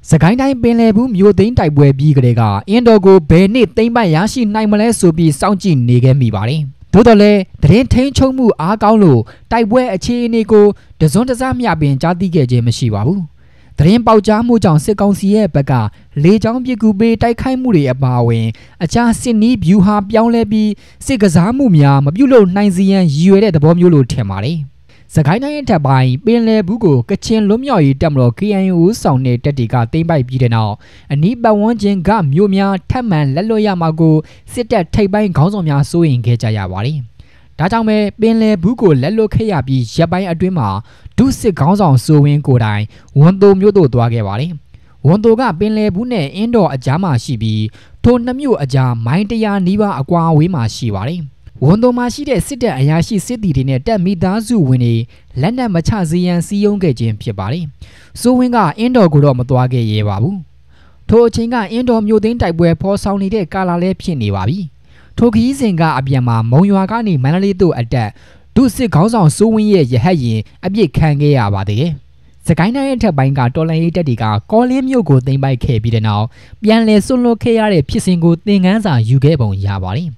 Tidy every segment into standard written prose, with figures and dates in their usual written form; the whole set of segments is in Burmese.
စကိုင်းတိုင်းပင်လယ်ဘူးမြို့သိမ်းတိုက်ပွဲပြီးကလေးကအင်တော်ကိုဘယ်နှစ်သိမ်းပိုက်ရရှိနိုင်မလဲဆိုပြီးစောင့်ကြည့်နေခဲ့မိပါတယ်။သို့တော်လည်းသတင်းထိန်ချုံမှုအားကောင်းလို့တိုက်ပွဲအခြေအနေကိုတစွန်းတစမျှပင်ကြားသိခဲ့ခြင်းမရှိပါဘူး။သတင်းပေါက်ကြားမှုကြောင့်စစ်ကောင်စီရဲ့ဘက်ကလေကြောင်းပစ်ကူပေးတိုက်ခိုက်မှုတွေအပါအဝင်အခြားစစ်နီးဗျူဟာပြောင်းလဲပြီးစစ်ကစားမှုများမပြုလုပ်နိုင်စေရန်ရည်ရွယ်တဲ့သဘောမျိုးလို့ထင်ပါတယ်။စကိုင်းတိုင်းအထက်ပိုင်းပင်လယ်ဘူးကိုကချင်လွတ်မြောက်ရေးတပ်မတော် KIO ဆောင်တဲ့တပ်တွေကသိမ်းပိုက်ပြီးတဲ့နောက်အနီးပတ်ဝန်းကျင်ကမြို့များထပ်မံလက်လွတ်ရမှာကိုစစ်တပ်ထိပ်ပိုင်းခေါင်းဆောင်များစိုးရိမ်ခဲ့ကြရပါတယ်။ဒါကြောင့်ပဲပင်လယ်ဘူးကိုလက်လွတ်ခဲ့ရပြီးရပ်ပိုင်းအတွင်းမှာဒုစစ်ခေါင်းဆောင်စိုးဝင်းကိုယ်တိုင်ဝန်တိုမြို့သို့သွားခဲ့ပါတယ်။ဝန်တိုကပင်လယ်ဘူးနဲ့အင်းတော်အကြားမှာရှိပြီးထိုနှစ်မြို့အကြားမိုင်း100နီးပါးအကွာအဝေးမှာရှိပါတယ်။ဝန်တော်မှာရှိတဲ့စစ်တပ်အရာရှိစစ်တီတွေနဲ့တပ်မိသားစုဝင်တွေလက်နက်မချစေရန်စီယုံခဲ့ခြင်းဖြစ်ပါတယ်။စိုးဝင်းကအင်းတော်ကိုတော့မသွားခဲ့ရဲပါဘူး။ထိုအချိန်ကအင်းတော်မြို့သိမ်းတိုက်ပွဲဖော်ဆောင်နေတဲ့ကာလလည်းဖြစ်နေပါပြီ။ထိုခရီးစဉ်ကအပြန်မှာမုံရွာကနေမန္တလေးသို့အတက်ဒုစစ်ခေါင်းဆောင်စိုးဝင်းရဲ့ရဟတ်ရင်အပြစ်ခံခဲ့ရပါသေးတယ်။စကိုင်းတိုင်းအထက်ပိုင်းကတော်လန်ရေးတပ်တွေကကောလင်းမြို့ကိုသိမ်းပိုက်ခဲ့ပြီးတဲ့နောက်ပြန်လည်ဆွလွတ်ခဲ့ရတဲ့ဖြစ်စဉ်ကိုသင်ခန်းစာယူခဲ့ပုံရပါတယ်။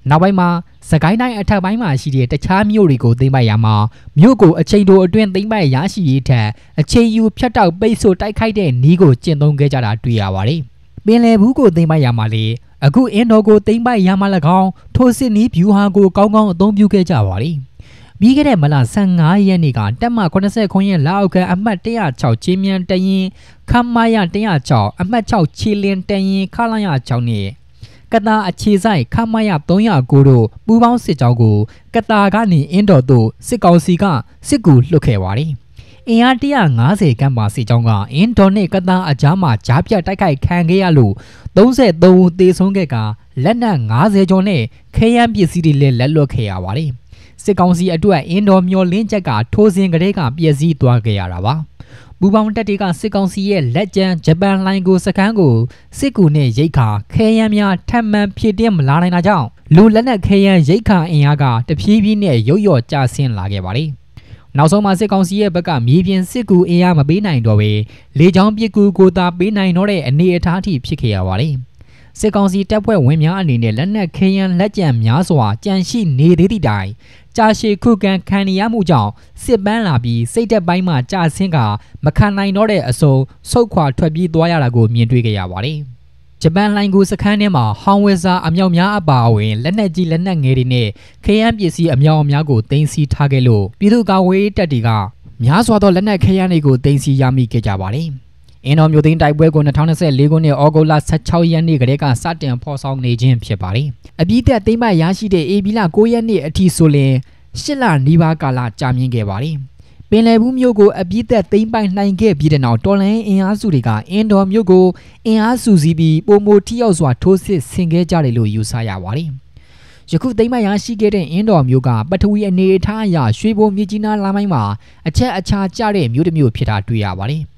နောက်ပိုင်းမှာစကိုင်းတိုင်းအထက်ပိုင်းမှာရှိတဲ့တခြားမြို့တွေကိုသိမ်းပိုက်ရမှာမြို့ကိုအချိန်တိုအတွင်းသိမ်းပိုက်ရရှိရေးထက်အချိန်ယူဖြတ်တောက်ပိတ်ဆို့တိုက်ခိုက်တဲ့နည်းကိုကျင့်သုံးခဲ့ကြတာတွေ့ရပါတယ်။ပင်လယ်ဘူးကိုသိမ်းပိုက်ရမှာလေအခုအင်းတော်ကိုသိမ်းပိုက်ရမှာ၎င်းထိုစစ်နည်းဗျူဟာကိုကောင်းကောင်းအသုံးပြုခဲ့ကြပါလိမ့်။ပြီးခဲ့တဲ့မလ15ရက်နေ့ကတပ်မ89ရဲ့လက်အောက်ခံအမှတ်106ချင်းမြန်တရင်ခမရ106အမှတ်6ချီလင်းတရင်ခလာရ6နဲ့ကတာအခြေဆိုင်ခမရ309တို့ပူးပေါင်းစစ်ကြောင်းကိုကတာကနေအင်းတော်သို့စစ်ကောင်စီကစစ်ကူလွှတ်ခဲ့ပါတယ်။အင်အား150ခန့်ပါစစ်ကြောင်းကအင်းတော်နဲ့ကတာအကြားမှာကြားပြတ်တိုက်ခိုက်ခံခဲ့ရလို့33ဦးသေဆုံးခဲ့ကလက်နက်50ကျော်နဲ့ခဲယမ်းပစ္စည်းတွေလည်းလက်လွတ်ခဲ့ရပါတယ်။စစ်ကောင်စီအတွက်အင်းတော်မျောလင်းချက်ကထိုးစင်ကလေးကပြည့်စည်သွားခဲ့ရတာပါ။ပူပေါင်းတပ်တွေကစစ်ကောင်စီရဲ့လက်ကျန်ဂျပန်လိုင်းကိုစခန်းကိုစစ်ကူနဲ့ရိတ်ခါခဲယမ်းများထပ်မံဖြည့်တင်းမလာနိုင်တာကြောင့်လူလက်နက်ခဲယမ်းရိတ်ခါအင်အားကတဖြည်းဖြည်းနဲ့ရုတ်ရော့ကျဆင်းလာခဲ့ပါတယ်။နောက်ဆုံးမှာစစ်ကောင်စီရဲ့ဘက်ကမြေပြင်စစ်ကူအင်အားမပေးနိုင်တော့ဘဲလေကြောင်းပစ်ကူကိုသာပေးနိုင်တော့တဲ့အနေအထားအထိဖြစ်ခဲ့ရပါတယ်။စစ်ကောင်စီတပ်ဖွဲ့ဝင်များအနေနဲ့လက်နက်ခဲယမ်းလက်ကျန်များစွာကြန့်ရှိနေသေးသည့်တိုင်ကြာရှည်ခုခံခံရမှုကြောင့်စစ်ပန်းလာပြီးစိတ်သက်ပိုင်းမှာကြာဆင်းကမခံနိုင်တော့တဲ့အစုံဆုတ်ခွာထွက်ပြေးသွားရတာကိုမြင်တွေ့ကြရပါတယ်။ဂျပန်လိုင်းကိုစခန်းထဲမှာဟောင်ဝဲစာအမြောက်များအပါအဝင်လက်နက်ကြီးလက်နက်ငယ်တွေနဲ့ခဲယမ်းပစ္စည်းအမြောက်အများကိုတင်စီထားခဲ့လို့ပြည်သူ့ကာကွယ်ရေးတပ်တွေကများစွာသောလက်နက်ခဲယမ်းတွေကိုတင်စီရမိခဲ့ကြပါတယ်။အင်းတော်မြို့သိမ်းတိုက်ပွဲကို2024ခုနှစ်ဩဂုတ်လ16ရက်နေ့ကတည်းကစတင်ဖော်ဆောင်နေခြင်းဖြစ်ပါတယ်။အပြီးသက်သိမ်းပိုက်ရရှိတဲ့ဧပြီလ9ရက်နေ့အထိဆိုရင်8လနီးပါးကာလကြာမြင့်ခဲ့ပါတယ်။ပင်လယ်ဘူးမြို့ကိုအပြီးသက်သိမ်းပိုက်နိုင်ခဲ့ပြီးတဲ့နောက်တော်လန်အင်အားစုတွေကအင်းတော်မြို့ကိုအင်အားစုစည်းပြီးပုံမထိရောက်စွာထိုးစစ်ဆင်ခဲ့ကြတယ်လို့ယူဆရပါတယ်။ယခုသိမ်းပိုက်ရရှိခဲ့တဲ့အင်းတော်မြို့ကပထဝီအနေအထားအရရွှေဘုံမြကြီးနားလမ်းပိုင်းမှာအချက်အခြာကျတဲ့မြို့တစ်မြို့ဖြစ်တာတွေ့ရပါတယ်။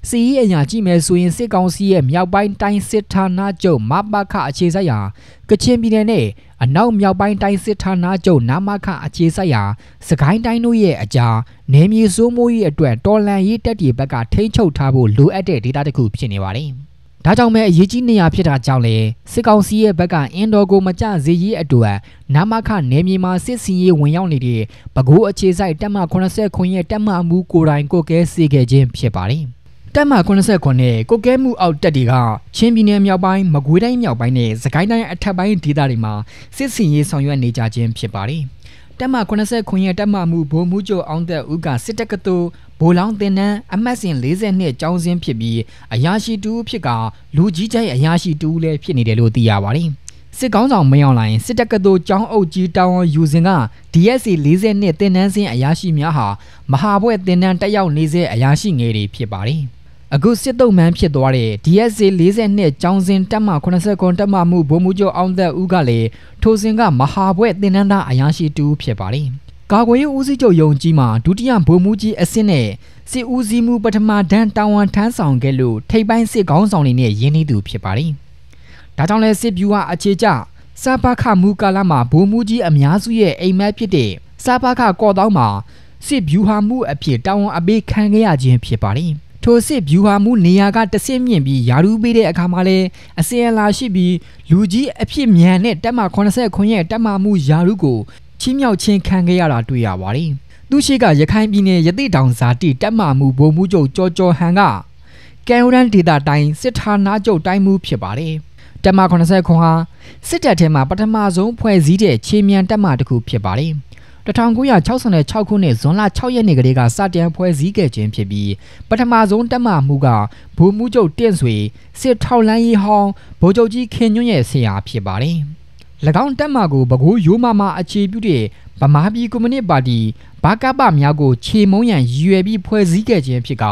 စီးအရာကြည့်မယ်ဆိုရင်စစ်ကောင်စီရဲ့မြောက်ပိုင်းတိုင်းစစ်ဌာနချုပ်မပခအခြေစိုက်ရာကချင်ပြည်နယ်နဲ့အနောက်မြောက်ပိုင်းတိုင်းစစ်ဌာနချုပ်နမခအခြေစိုက်ရာစကိုင်းတိုင်းတို့ရဲ့အကြားနယ်မြေစိုးမိုးရေးအတွက်တော်လှန်ရေးတပ်တွေဘက်ကထိန်းချုပ်ထားဖို့လိုအပ်တဲ့ဒေသတစ်ခုဖြစ်နေပါတယ်။ဒါကြောင့်ပဲအရေးကြီးနေရဖြစ်တာကြောင့်လေစစ်ကောင်စီရဲ့ဘက်ကအင်တော်ကိုမကျစေရေးအတွက်နမခနယ်မြေမှာစစ်စင်ရေးဝင်ရောက်နေတဲ့ပဲခူးအခြေစိုက်တပ်မ89ရဲ့တပ်မအမှုကိုယ်တိုင်ကိုကဲစေခဲ့ခြင်းဖြစ်ပါတယ်။တပ်မ89နဲ့ကိုကဲမှုအောက်တပ်တွေကချင်းပြည်နယ်မြောက်ပိုင်းမကွေးတိုင်းမြောက်ပိုင်းနဲ့စကိုင်းတိုင်းအထက်ပိုင်းဒေသတွေမှာစစ်စင်ရေးဆောင်ရွက်နေကြခြင်းဖြစ်ပါတယ်။တပ်မ89ရဲ့တပ်မမှုဗိုလ်မှူးချုပ်အောင်သက်ဦးကစစ်တပ်ကတူဗိုလ်လောင်းတင်နန်းအမှတ်စဉ်40နှစ်ကျောင်းစင်းဖြစ်ပြီးအရာရှိတူဖြစ်ကလူကြီးကျယ်အရာရှိတူလည်းဖြစ်နေတယ်လို့သိရပါတယ်။စစ်ကောင်းဆောင်မင်းအောင်လှိုင်စစ်တပ်ကတူကျောင်းအုပ်ကြီးတောင်ယူစဉ်က DSC 40နှစ်တင်နန်းစင်းအရာရှိများဟာမဟာဘွဲ့တင်နန်းတက်ရောက်နေစေအရာရှိငယ်တွေဖြစ်ပါတယ်။အခုစစ်တုံးမှန်းဖြစ်သွားတဲ့ DSC 40နှစ်ကျောင်းစင်းတပ်မ89တပ်မမှုဗိုလ်မှူးချုပ်အောင်သက်ဦးကလည်းထိုစဉ်ကမဟာဘွဲ့တင်နန်းသားအရာရှိတူဖြစ်ပါတယ်။ကာကွယ်ရေးဦးစီးချုပ်ယုံကြီးမှာဒုတိယဗိုလ်မှူးကြီးအဆင့်နဲ့စစ်ဦးစီးမှုပထမဒန်းတာဝန်ထမ်းဆောင်ခဲ့လို့ထိပ်ပိုင်းစစ်ကောင်းဆောင်တွေနဲ့ရင်းနှီးသူဖြစ်ပါတယ်။ဒါကြောင့်လဲစစ်ဗျူဟာအခြေကျစပခမူကာလမှာဗိုလ်မှူးကြီးအများစုရဲ့အိမ်မက်ဖြစ်တဲ့စပခကော့တောင်းမှာစစ်ဗျူဟာမှုအဖြစ်တာဝန်အပေးခံခဲ့ရခြင်းဖြစ်ပါတယ်။ ထိုစစ်ဗျူဟာမှုနေရာကတဆင့်မြင့်ပြီးယာရူးပေးတဲ့အခါမှာလည်းအစင်အလာရှိပြီးလူကြီးအဖြစ်မြန်တဲ့တပ်မ89ရဲ့တပ်မမှုယာရူးကိုချီးမြှောက်ခြင်းခံခဲ့ရတာတွေ့ရပါတယ်။သူရှိကရခိုင်ပြည်နယ်ရသေ့တောင်ဇာတိတပ်မမှုဗိုလ်မှူးချုပ်ကျော်ကျော်ဟန်ကကဲရန်ဒေတာတိုင်းစစ်ဌာနချုပ်တိုင်းမှုဖြစ်ပါတယ်။တပ်မ89ဟာစစ်တပ်ထဲမှာပထမဆုံးဖွဲ့စည်းတဲ့ခြေမြန်တပ်မတစ်ခုဖြစ်ပါတယ်။1966ခုနှစ်ဇွန်လ6ရက်နေ့ကလေးကစတင်ဖွဲ့စည်းခဲ့ခြင်းဖြစ်ပြီးပထမဆုံးတပ်မမှုကဗိုလ်မှူးချုပ်တင့်ဆွေစစ်ထောက်လန်းရေးဟောင်းဗိုလ်ချုပ်ကြီးခင်ညွန့်ရဲ့ဆရာဖြစ်ပါတယ်။၎င်းတပ်မကိုပဲခူးရိုးမအခြေပြုတဲ့ဗမာပြည်ကွန်မြူနစ်ပါတီဘကပများကိုခြေမုံရန်ရည်ရွယ်ပြီးဖွဲ့စည်းခဲ့ခြင်းဖြစ်က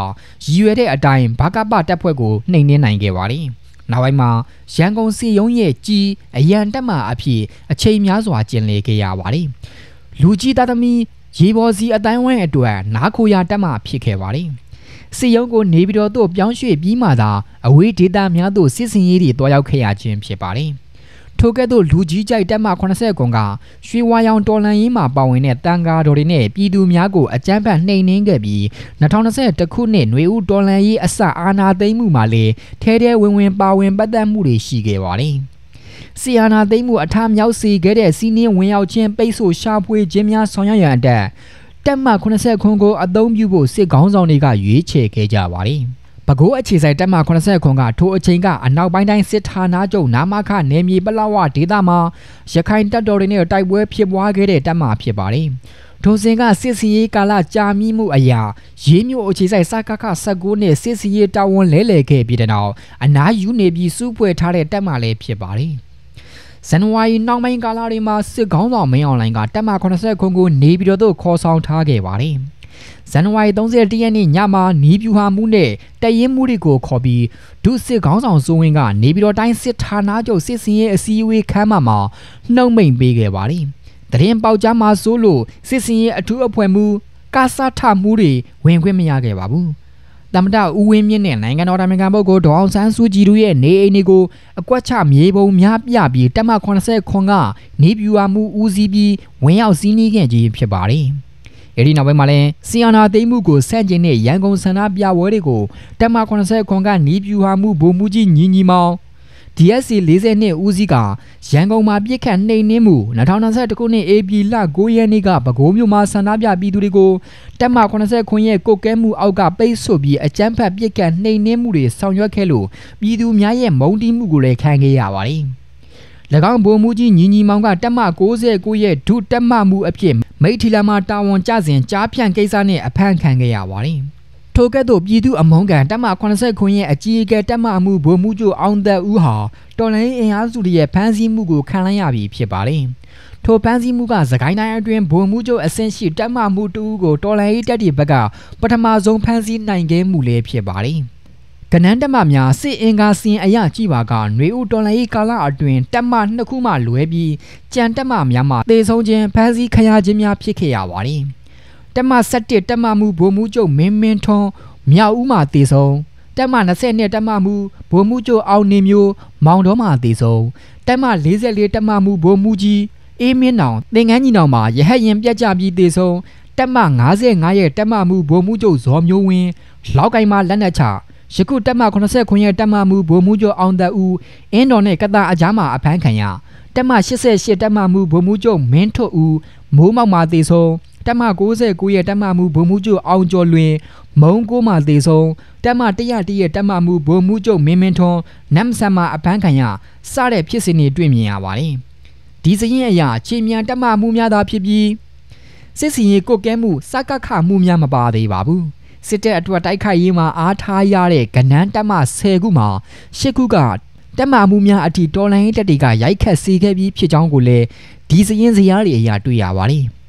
ရည်ရွယ်တဲ့အတိုင်းဘကပတပ်ဖွဲ့ကိုနှိမ်နင်းနိုင်ခဲ့ပါတယ်။နောက်ပိုင်းမှာရန်ကုန်စီယုံရဲ့ကြီးအရန်တပ်မအဖြစ်အချိန်များစွာကျင်းလည်ခဲ့ရပါတယ်။လူကြီးသားသမီးရေပေါ်စီအတိုင်းဝိုင်းအတွက်နားခိုရတက်မှဖြစ်ခဲ့ပါတယ်။စစ်ရုံးကိုနေပြည်တော်သို့ပြောင်းရွှေ့ပြီးမှသာအဝေးဒေသများသို့စစ်စင်ရေးတွေတွားရောက်ခဲ့ရခြင်းဖြစ်ပါတယ်။ထိုကဲ့သို့လူကြီးကြိုက်တက်မှ80ကွန်ကရွှေဝါရောင်တော်လန်ရေးမှာပါဝင်တဲ့တန်ကားတော်တွေနဲ့ပြည်သူများကိုအကြမ်းဖက်နှိမ်နင်းခဲ့ပြီး2021ခုနှစ်ຫນွေဦးတော်လန်ရေးအစအာဏာသိမ်းမှုမှာလည်းထဲထဲဝင်ပါဝင်ပတ်သက်မှုတွေရှိခဲ့ပါတယ်။ဆီယာနာသိမ်းမှုအထမြောက်စေခဲ့တဲ့စီးနင်းဝင်ရောက်ခြင်းပိတ်ဆို့ရှာဖွေခြင်းများဆောင်ရွက်ရန်အတွက်တပ်မ80ခွန်ကိုအသုံးပြုဖို့စစ်ခေါင်းဆောင်တွေကရွေးချယ်ခဲ့ကြပါတယ်။ပဲခူးအခြေစိုက်တပ်မ80ခွန်ကထိုအချိန်ကအနောက်ပိုင်းတိုင်းစစ်ဌာနချုပ်နာမခနယ်မြေပလောဝဒေသမှာရခိုင်တပ်တော်တွေနဲ့တိုက်ပွဲဖြစ်ပွားခဲ့တဲ့တပ်မဖြစ်ပါတယ်။ထိုစဉ်ကစစ်စီရေးကာလကြာမြင့်မှုအရာရေးမျိုးအခြေစိုက်စကခ19နဲ့စစ်စီရေးတာဝန်လဲလှယ်ခဲ့ပြီးတဲ့နောက်အနားယူနေပြီးစုဖွဲ့ထားတဲ့တပ်မလည်းဖြစ်ပါတယ်။ဇန်နဝါရီနောက်ပိုင်းကာလတွေမှာစစ်ခေါင်းဆောင်မင်းအောင်လှိုင်ကတပ်မ80ခွန်ကိုနေပြည်တော်သို့ခေါ်ဆောင်ထားခဲ့ပါတယ်။ဇန်နဝါရီ31ရက်နေ့ညမှာနီးပြူဟာမှုနဲ့တရင်မှုတွေကိုခေါ်ပြီးဒုစစ်ခေါင်းဆောင်စိုးဝင်းကနေပြည်တော်တိုင်းစစ်ဌာနချုပ်စစ်စင်ရေးအစည်းအဝေးခန်းမှာနှုတ်မိန်ပေးခဲ့ပါတယ်။တရင်ပေါကြားမှာဆိုလို့စစ်စင်ရေးအထူးအဖွဲ့မှုကာစထမှုတွေဝင်ခွင့်မရခဲ့ပါဘူး။သမ္မတဦးဝင်းမြင့်နဲ့နိုင်ငံတော်တိုင်ပင်ခံပုဂ္ဂိုလ်ဒေါအောင်ဆန်းစုကြည်တို့ရဲ့နေအိမ်တွေကိုအကွက်ချမြေပုံများပြပြီးတပ်မ80ခွန်ကနေပြူဟာမှုဦးစီးပြီးဝင်ရောက်စီးနင်းခဲ့ခြင်းဖြစ်ပါတယ်။အဲဒီနောက်ပိုင်းမှာလည်းဆီယနာသိမ်းမှုကိုဆန့်ကျင်တဲ့ရန်ကုန်ဆန္ဒပြပွဲတွေကိုတပ်မ80ခွန်ကနေပြူဟာမှုဗိုလ်မှူးကြီးညီညီမောင်DSC 42ဦးစီးကရန်ကုန်မှာပြစ်ခတ်နှိမ်နင်းမှု2021ခုနှစ် AP လ9ရက်နေ့ကပဲခူးမြို့မှာဆန္ဒပြပြည်သူတွေကိုတပ်မ80ခွန်ရဲ့ကုတ်ကဲမှုအောက်ကပိတ်ဆို့ပြီးအကြမ်းဖက်ပြစ်ခတ်နှိမ်နင်းမှုတွေဆောင်ရွက်ခဲ့လို့ပြည်သူများရဲ့မုန်းတီးမှုကိုလည်းခံခဲ့ရပါတယ်။၎င်းဗိုလ်မှူးကြီးညီညီမောင်ကတပ်မ69ရဲ့ဒုတပ်မမှုအဖြစ်မိထီလာမှာတာဝန်ကျစဉ်ကြားဖြန့်ကိစ္စနဲ့အဖမ်းခံခဲ့ရပါတယ်။ထိုကဲ့သို့ပြည်သူအမုန်းခံတပ်မ80ခွန်ရဲ့အကြီးအကဲတပ်မမှုဗိုလ်မှူးချုပ်အောင်သက်ဦးဟာတော်လိုင်းအင်အားစုတွေရဲ့ဖမ်းဆီးမှုကိုခံလိုက်ရပြီဖြစ်ပါတယ်။ထိုဖမ်းဆီးမှုကစကိုင်းတိုင်းအတွင်းဗိုလ်မှူးချုပ်အဆင့်ရှိတပ်မမှုတူကိုတော်လိုင်းတပ်တွေဘက်ကပထမဆုံးဖမ်းဆီးနိုင်ခဲ့မှုလည်းဖြစ်ပါတယ်။ကနန်းတပ်မများစစ်အင်ကာစင်အရကြည့်ပါကຫນွေဦးတော်လိုင်းကာလအတွင်းတပ်မ2ခုမှလွဲပြီးကြံတပ်မများမှတေဆုံးခြင်းဖမ်းဆီးခံရခြင်းများဖြစ်ခဲ့ရပါတယ်။တပ်မ17တပ်မမှုဗိုလ်မှူးချုပ်မင်းထွန်းမြောက်ဦးမှတေဆုံးတပ်မ20တပ်မမှုဗိုလ်မှူးချုပ်အောင်နေမျိုးမောင်တော်မှတေဆုံးတပ်မ44တပ်မမှုဗိုလ်မှူးကြီးအေးမင်းနောင်သင်္ကန်းကြီးနောင်မှာရဟတ်ရင်ပြတ်ကျပြီးတေဆုံးတပ်မ55ရဲ့တပ်မမှုဗိုလ်မှူးချုပ်ဇော်မျိုးဝင်းလောက်ကိုင်မှာလက်နက်ချယခုတပ်မ89ရဲ့တပ်မမှုဗိုလ်မှူးချုပ်အောင်သက်ဦးအင်းတော်နဲ့ကတာအကြားမှာအဖမ်းခံရတပ်မ88တပ်မမှုဗိုလ်မှူးချုပ်မင်းထွတ်ဦးမိုးမောက်မှာတေဆုံးတပ်မ69ရဲ့တပ်မမှုဗိုလ်မှူးချုပ်အောင်ကျော်လွင်မုံကိုမှတေဆုံးတပ်မ101ရဲ့တပ်မမှုဗိုလ်မှူးချုပ်မင်းထွန်းနမ်ဆန်မှာအဖမ်းခံရစတဲ့ဖြစ်စဉ်တွေတွေ့မြင်ရပါတယ်။ဒီစရင်အရာခြေမြန်တပ်မမှုများသာဖြစ်ပြီးစစ်စီရင်ကုတ်ကဲမှုစကခမှုများမပါသေးပါဘူး။စစ်တပ်အတွက်တိုက်ခိုက်ရေးမှာအားထားရတဲ့ကနန်းတပ်မ10ခုမှာ10ခုကတပ်မမှုများအထိတော်လိုင်းတပ်တွေကရိုက်ခတ်စေခဲ့ပြီးဖြစ်ကြောင်းကိုလည်းဒီစရင်စရာတွေအရာတွေ့ရပါတယ်။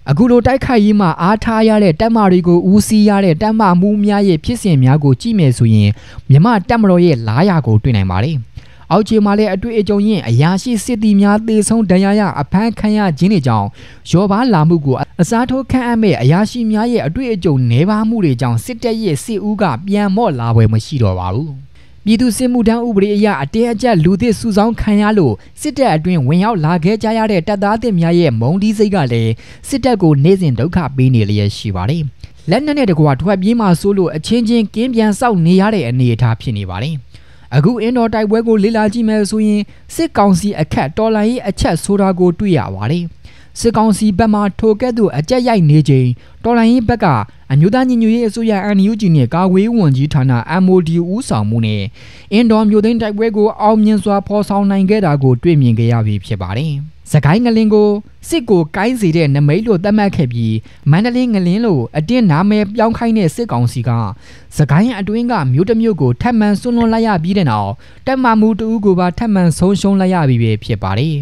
အခုလိုတိုက်ခိုက်ရေးမှာအားထားရတဲ့တပ်မတွေကိုဦးစီးရတဲ့တပ်မမှုများရဲ့ဖြစ်စဉ်များကိုကြည့်မယ်ဆိုရင်မြမတပ်မတော်ရဲ့လားရာကိုတွေ့နိုင်ပါတယ်။အောက်ခြေမှာလည်းအတွေ့အကြုံရင်အရာရှိစစ်သည်များသေဆုံးဒဏ်ရာရအဖမ်းခံရခြင်းတွေကြောင့်ရောပါလာမှုကိုအစားထိုးခံအပ်မဲ့အရာရှိများရဲ့အတွေ့အကြုံနှဲပါမှုတွေကြောင့်စစ်တပ်ရဲ့စစ်ဦးကပြန်မော့လာပွဲမရှိတော့ပါဘူး။ပြည်သူစစ်မှုထမ်းဥပဒေအရအတင်းအကျပ်လူသစ်စုဆောင်းခံရလို့စစ်တပ်အတွင်းဝင်ရောက်လာခဲ့ကြရတဲ့တပ်သားသစ်များရဲ့မုံဒီစိတ်ကလည်းစစ်တပ်ကိုနေစဉ်ဒုက္ခပေးနေလျက်ရှိပါတယ်။ လက်နက်နဲ့တကွာထွက်ပြေးမှဆိုလို့အချင်းချင်းကင်းပြန်စောက်နေရတဲ့အနေအထားဖြစ်နေပါတယ်အခုအင်ဒိုတိုက်ပွဲကိုလေ့လာကြည့်မယ်ဆိုရင်စစ်ကောင်စီအခက်တော်လှန်ရေးအချက်ဆိုတာကိုတွေ့ရပါတယ်စစ်ကောင်စီဘက်မှထိုကဲ့သို့အကြက်ရိုက်နေချိန်တော်လှန်ရေးဘက်ကအမျိုးသားညီညွတ်ရေးအစိုးရ NUG နဲ့ကာဝေးဝန်ကြီးဌာန MOD ဦးဆောင်မှုနဲ့အင်ဒိုမြို့သိမ်းတိုက်ပွဲကိုအောင်မြင်စွာဖော်ဆောင်နိုင်ခဲ့တာကိုတွေ့မြင်ခဲ့ရပြီဖြစ်ပါတယ်စကိုင်းငလင်ကိုစစ်ကိုကိုင်းစေတဲ့နမိတ်လို့သတ်မှတ်ခဲ့ပြီးမန္တလေးငလင်လို့အတင်းနာမည်ပြောင်းခိုင်းတဲ့စစ်ကောင်စီကစကိုင်းအတွင်းကမြို့တစ်မြို့ကိုထပ်မံဆွလွန်လိုက်ရပြီးတဲ့နောက်တပ်မမှုတအူးကိုပါထပ်မံဆုံးရှုံးလိုက်ရပြီပဲဖြစ်ပါတယ်